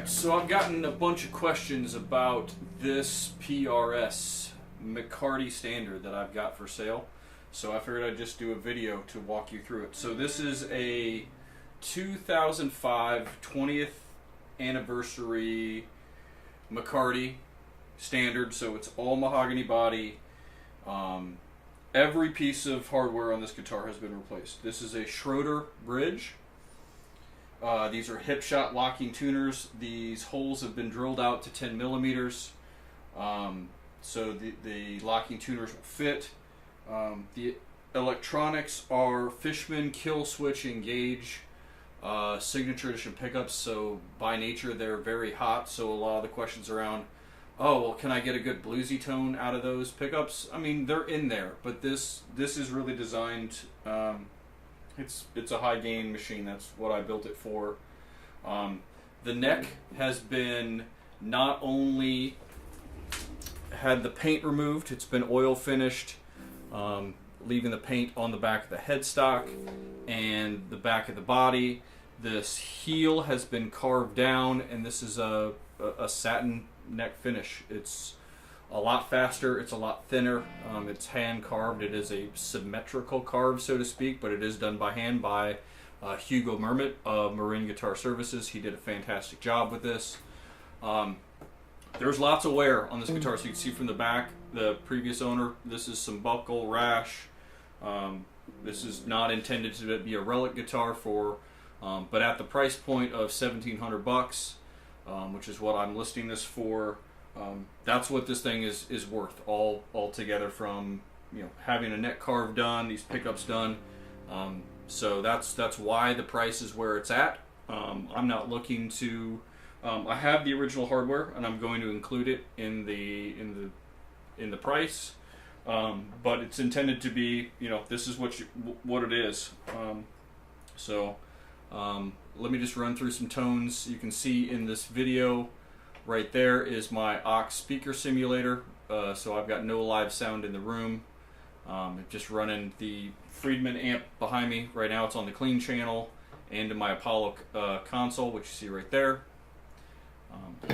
Alright, so I've gotten a bunch of questions about this PRS McCarty standard that I've got for sale. So I figured I'd just do a video to walk you through it. So this is a 2005 20th anniversary McCarty standard. So it's all mahogany body. Every piece of hardware on this guitar has been replaced. This is a Schroder bridge. These are Hipshot locking tuners. These holes have been drilled out to 10 millimeters, so the locking tuners will fit. The electronics are Fishman kill switch engage signature edition pickups, so by nature they're very hot, so a lot of the questions around, oh well, can I get a good bluesy tone out of those pickups? I mean, they're in there, but this is really designed, it's a high gain machine. That's what I built it for. The neck has been not only had the paint removed, it's been oil finished, leaving the paint on the back of the headstock and the back of the body. This heel has been carved down, and this is a satin neck finish. It's a lot faster, it's a lot thinner, it's hand carved, it is a symmetrical carve, so to speak, but it is done by hand by Hugo Mermit of Marin Guitar Services. He did a fantastic job with this. There's lots of wear on this guitar, so you can see from the back, the previous owner, this is some buckle, rash. This is not intended to be a relic guitar for, but at the price point of $1,700, which is what I'm listing this for, that's what this thing is worth all together, from having a neck carve done, these pickups done. So that's why the price is where it's at. I'm not looking to. I have the original hardware, and I'm going to include it in the price. But it's intended to be, this is what it is. Let me just run through some tones. You can see in this video. Right there is my aux speaker simulator, so I've got no live sound in the room. Just running the Friedman amp behind me. Right now it's on the clean channel, and in my Apollo console, which you see right there. So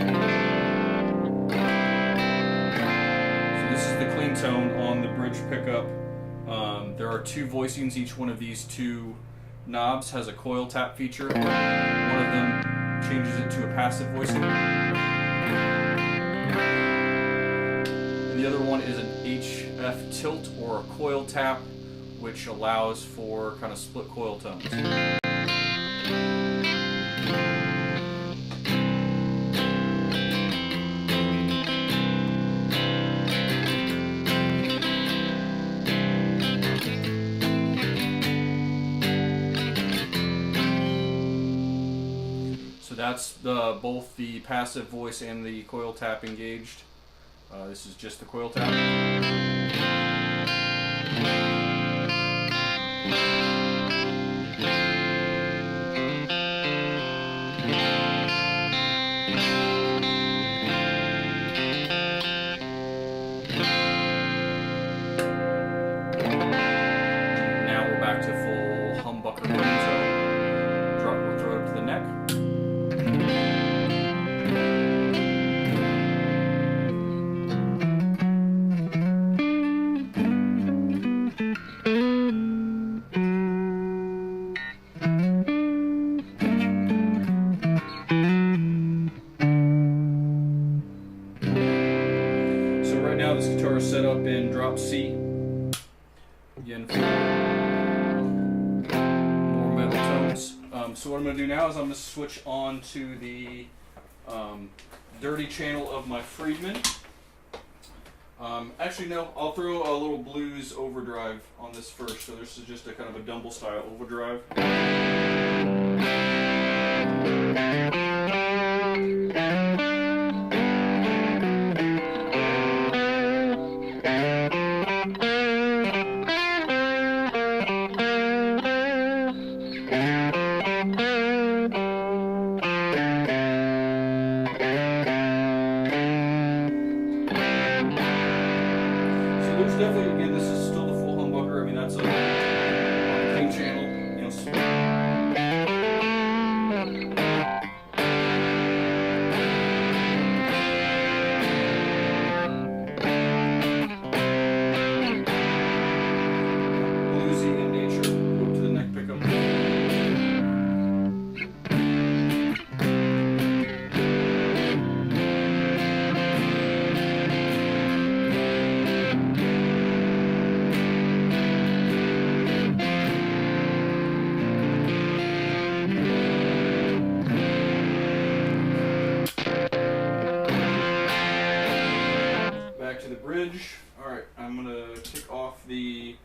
this is the clean tone on the bridge pickup. There are two voicings. Each one of these two knobs has a coil tap feature. One of them changes it to a passive voicing. The other one is an HF tilt, or a coil tap, which allows for kind of split coil tones. So that's both the passive voice and the coil tap engaged. This is just the coil tap. Now we're back to full humbucker tone. We'll throw it up to the neck. Now this guitar is set up in drop C. Again, for more metal tones. So what I'm going to do now is I'm going to switch on to the dirty channel of my Friedman. Actually, no, I'll throw a little blues overdrive on this first. So this is just a kind of a Dumble style overdrive. There's definitely, again, this is still the full humbucker. I mean, that's a clean channel, bridge. Alright, I'm going to kick off the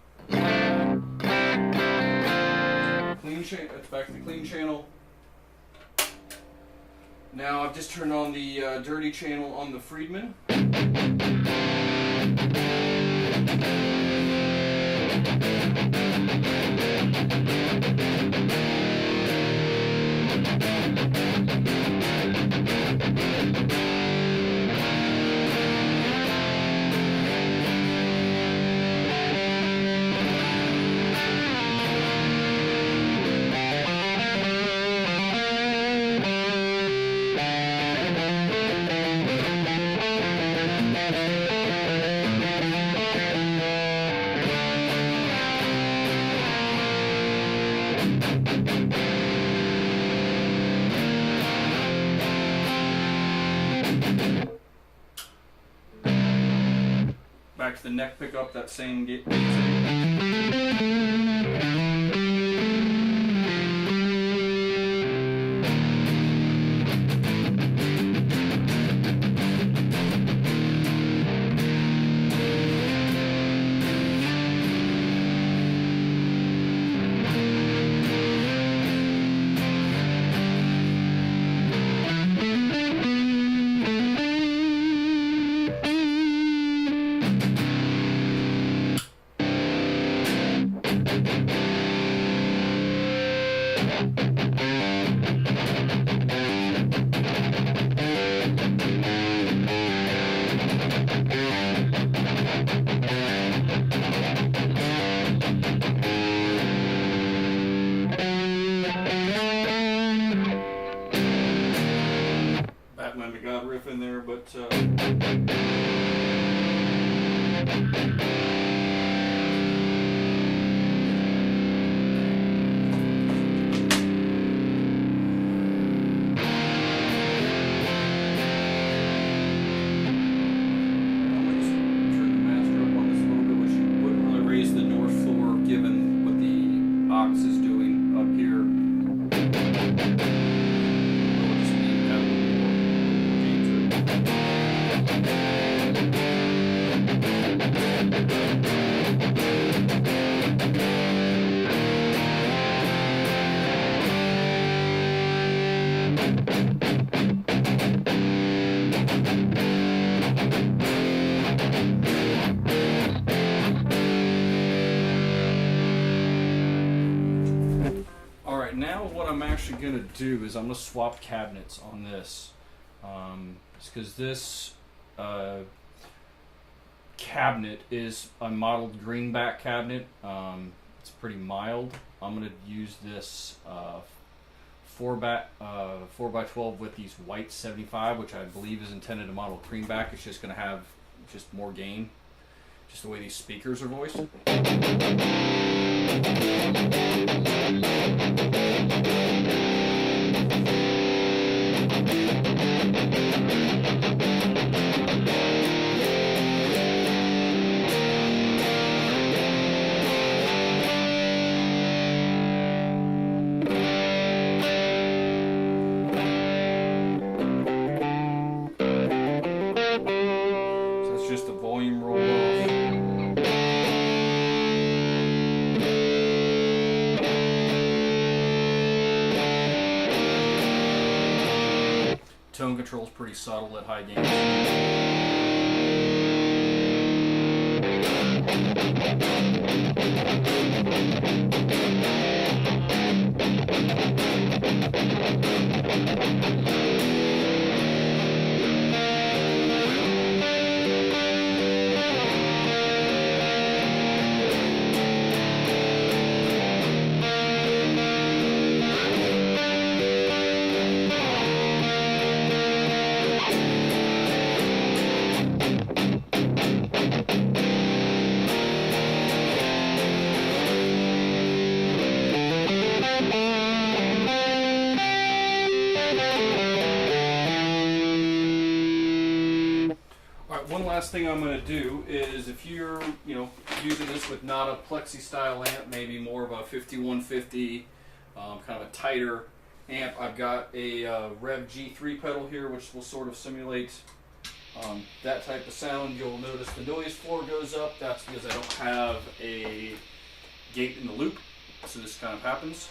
clean channel. It's back to the clean channel. Now I've just turned on the dirty channel on the Friedman. Back to the neck pickup, that same gate. Batman the God riff in there, but is doing up here. We'll just need to add a little more gain Now what I'm actually going to do is I'm going to swap cabinets on this. It's because this cabinet is a modeled greenback cabinet. It's pretty mild. I'm going to use this 4x12 with these white 75, which I believe is intended to model greenback. It's just going to have just more gain, just the way these speakers are voiced. So it's just a volume roll off. Tone control is pretty subtle at high gains. One last thing I'm going to do is, if you're, using this with not a plexi style amp, maybe more of a 5150, kind of a tighter amp, I've got a Rev G3 pedal here, which will sort of simulate That type of sound, you'll notice the noise floor goes up. That's because I don't have a gate in the loop, so this kind of happens.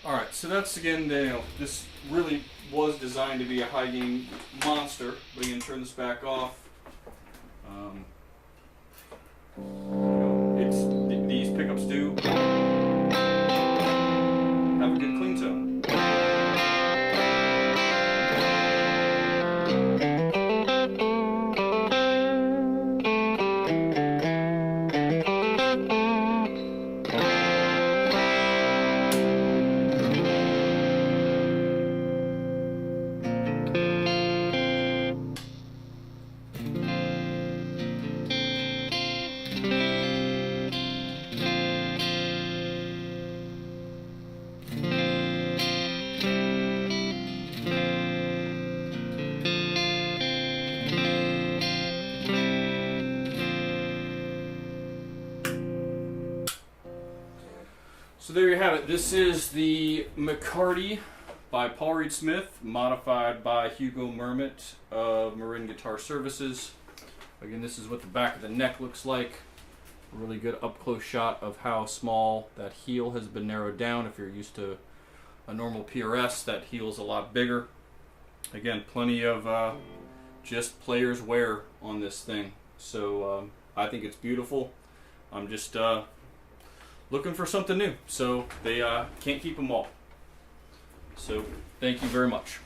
Alright, so that's again, this really was designed to be a high gain monster, but you can turn this back off. These pickups do have a good clean tone. So there you have it. This is the McCarty by Paul Reed Smith, modified by Hugo Mermit of Marin Guitar Services. Again, this is what the back of the neck looks like. A really good up-close shot of how small that heel has been narrowed down. If you're used to a normal PRS, that heel's a lot bigger. Again, plenty of just player's wear on this thing. So I think it's beautiful. I'm just looking for something new, so they can't keep them all. So thank you very much.